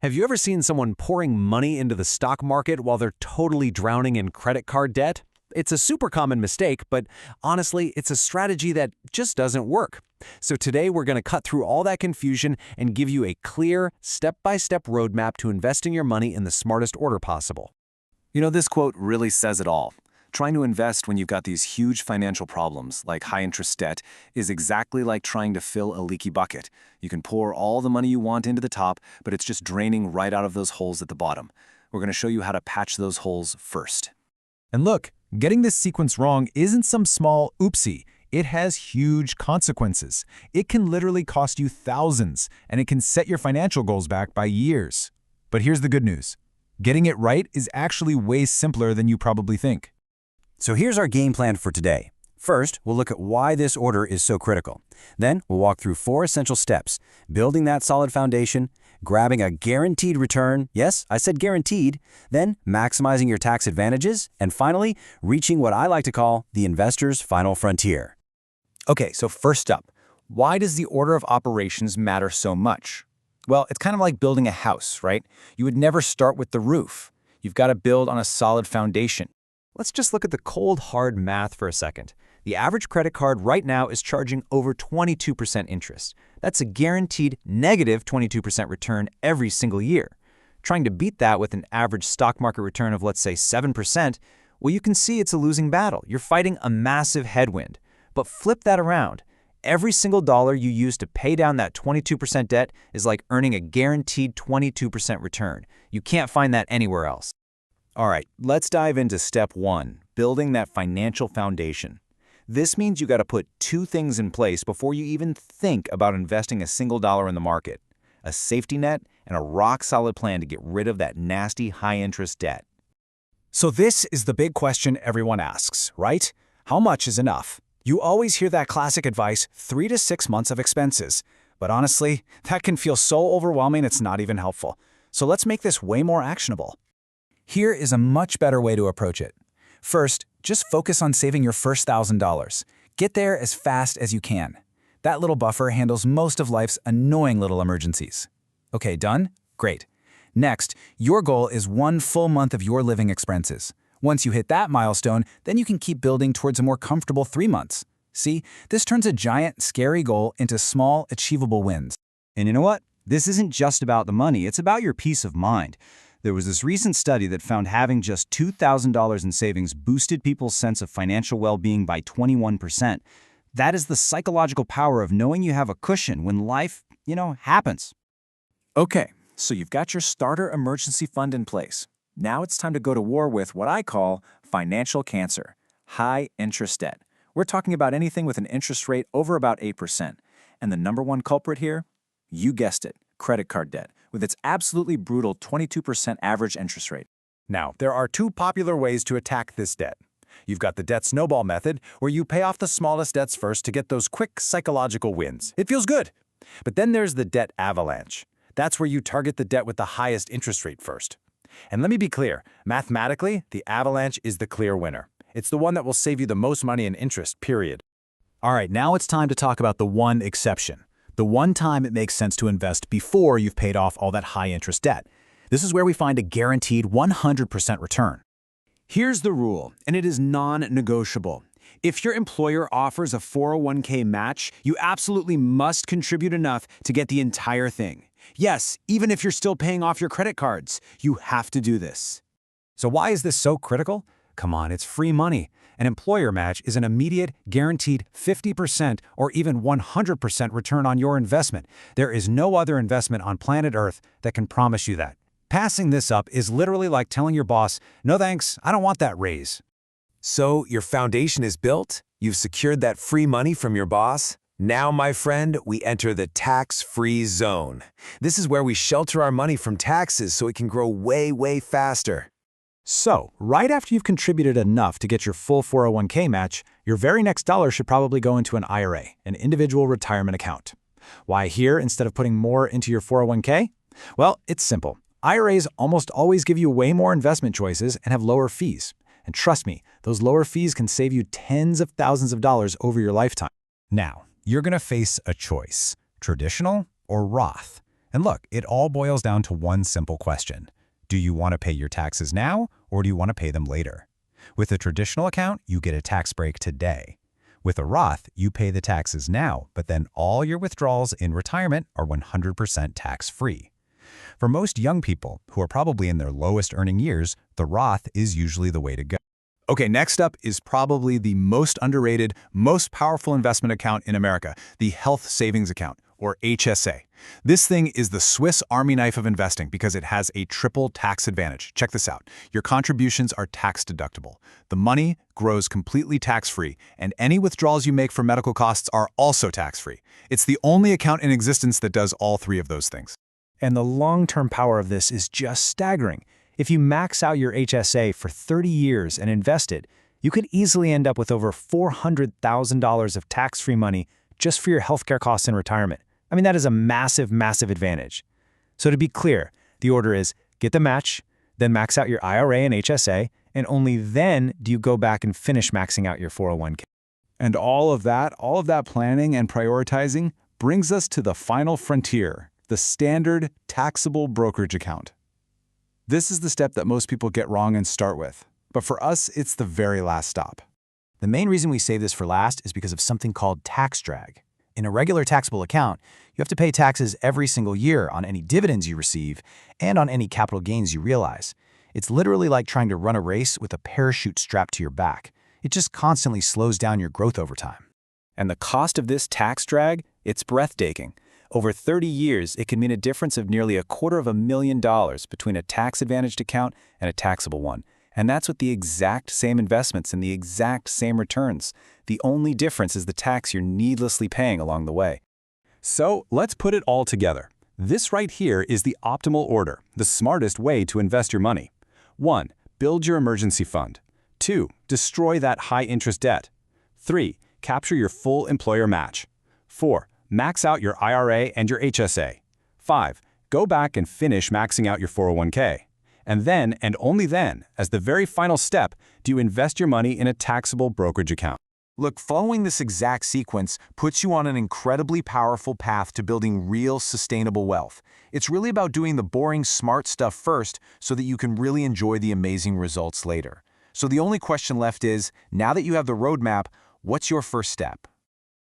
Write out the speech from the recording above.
Have you ever seen someone pouring money into the stock market while they're totally drowning in credit card debt? It's a super common mistake, but honestly, it's a strategy that just doesn't work. So today we're going to cut through all that confusion and give you a clear, step-by-step roadmap to investing your money in the smartest order possible. You know, this quote really says it all. Trying to invest when you've got these huge financial problems, like high-interest debt, is exactly like trying to fill a leaky bucket. You can pour all the money you want into the top, but it's just draining right out of those holes at the bottom. We're going to show you how to patch those holes first. And look, getting this sequence wrong isn't some small oopsie. It has huge consequences. It can literally cost you thousands, and it can set your financial goals back by years. But here's the good news. Getting it right is actually way simpler than you probably think. So here's our game plan for today. First, we'll look at why this order is so critical. Then, we'll walk through 4 essential steps: building that solid foundation, grabbing a guaranteed return, yes, I said guaranteed, then maximizing your tax advantages, and finally, reaching what I like to call the investor's final frontier. Okay, so first up, why does the order of operations matter so much? Well, it's kind of like building a house, right? You would never start with the roof. You've got to build on a solid foundation. Let's just look at the cold, hard math for a second. The average credit card right now is charging over 22% interest. That's a guaranteed negative 22% return every single year. Trying to beat that with an average stock market return of, let's say, 7%, well, you can see it's a losing battle. You're fighting a massive headwind. But flip that around. Every single dollar you use to pay down that 22% debt is like earning a guaranteed 22% return. You can't find that anywhere else. All right, let's dive into step 1, building that financial foundation. This means you got to put 2 things in place before you even think about investing a single dollar in the market: a safety net and a rock-solid plan to get rid of that nasty high-interest debt. So this is the big question everyone asks, right? How much is enough? You always hear that classic advice, 3 to 6 months of expenses. But honestly, that can feel so overwhelming it's not even helpful. So let's make this way more actionable. Here is a much better way to approach it. First, just focus on saving your first $1,000. Get there as fast as you can. That little buffer handles most of life's annoying little emergencies. Okay, done? Great. Next, your goal is 1 full month of your living expenses. Once you hit that milestone, then you can keep building towards a more comfortable 3 months. See, this turns a giant, scary goal into small, achievable wins. And you know what? This isn't just about the money, it's about your peace of mind. There was this recent study that found having just $2,000 in savings boosted people's sense of financial well-being by 21%. That is the psychological power of knowing you have a cushion when life, happens. Okay, so you've got your starter emergency fund in place. Now it's time to go to war with what I call financial cancer, high interest debt. We're talking about anything with an interest rate over about 8%. And the number one culprit here? You guessed it, credit card debt, with its absolutely brutal 22% average interest rate. Now, there are 2 popular ways to attack this debt. You've got the debt snowball method, where you pay off the smallest debts first to get those quick psychological wins. It feels good. But then there's the debt avalanche. That's where you target the debt with the highest interest rate first. And let me be clear, mathematically, the avalanche is the clear winner. It's the one that will save you the most money in interest, period. All right, now it's time to talk about the one exception. The one time it makes sense to invest before you've paid off all that high-interest debt. This is where we find a guaranteed 100% return. Here's the rule, and it is non-negotiable. If your employer offers a 401k match, you absolutely must contribute enough to get the entire thing. Yes, even if you're still paying off your credit cards, you have to do this. So why is this so critical? Come on, it's free money. An employer match is an immediate, guaranteed 50% or even 100% return on your investment. There is no other investment on planet Earth that can promise you that. Passing this up is literally like telling your boss, "No thanks, I don't want that raise." So your foundation is built? You've secured that free money from your boss? Now, my friend, we enter the tax-free zone. This is where we shelter our money from taxes so it can grow way, way faster. So, right after you've contributed enough to get your full 401k match, your very next dollar should probably go into an IRA, an individual retirement account. Why here instead of putting more into your 401k? Well, it's simple. IRAs almost always give you way more investment choices and have lower fees. And trust me, those lower fees can save you tens of thousands of dollars over your lifetime. Now, you're going to face a choice, traditional or Roth. And look, it all boils down to one simple question. Do you want to pay your taxes now, or do you want to pay them later? With a traditional account, you get a tax break today. With a Roth, you pay the taxes now, but then all your withdrawals in retirement are 100% tax-free. For most young people, who are probably in their lowest earning years, the Roth is usually the way to go. Okay, next up is probably the most underrated, most powerful investment account in America, the Health Savings Account, or HSA. This thing is the Swiss Army knife of investing because it has a triple tax advantage. Check this out. Your contributions are tax deductible. The money grows completely tax-free, and any withdrawals you make for medical costs are also tax-free. It's the only account in existence that does all three of those things. And the long-term power of this is just staggering. If you max out your HSA for 30 years and invest it, you could easily end up with over $400,000 of tax-free money just for your healthcare costs in retirement. I mean, that is a massive, massive advantage. So to be clear, the order is get the match, then max out your IRA and HSA, and only then do you go back and finish maxing out your 401k. And all of that planning and prioritizing brings us to the final frontier, the standard taxable brokerage account. This is the step that most people get wrong and start with. But for us, it's the very last stop. The main reason we save this for last is because of something called tax drag. In a regular taxable account, you have to pay taxes every single year on any dividends you receive and on any capital gains you realize. It's literally like trying to run a race with a parachute strapped to your back. It just constantly slows down your growth over time. And the cost of this tax drag, it's breathtaking. Over 30 years, it can mean a difference of nearly $250,000 between a tax-advantaged account and a taxable one. And that's with the exact same investments and the exact same returns. The only difference is the tax you're needlessly paying along the way. So let's put it all together. This right here is the optimal order, the smartest way to invest your money. 1. Build your emergency fund. 2. Destroy that high-interest debt. 3. Capture your full employer match. 4. Max out your IRA and your HSA. 5. Go back and finish maxing out your 401k. And then, and only then, as the very final step, do you invest your money in a taxable brokerage account. Look, following this exact sequence puts you on an incredibly powerful path to building real sustainable wealth. It's really about doing the boring, smart stuff first so that you can really enjoy the amazing results later. So the only question left is, now that you have the roadmap, what's your first step?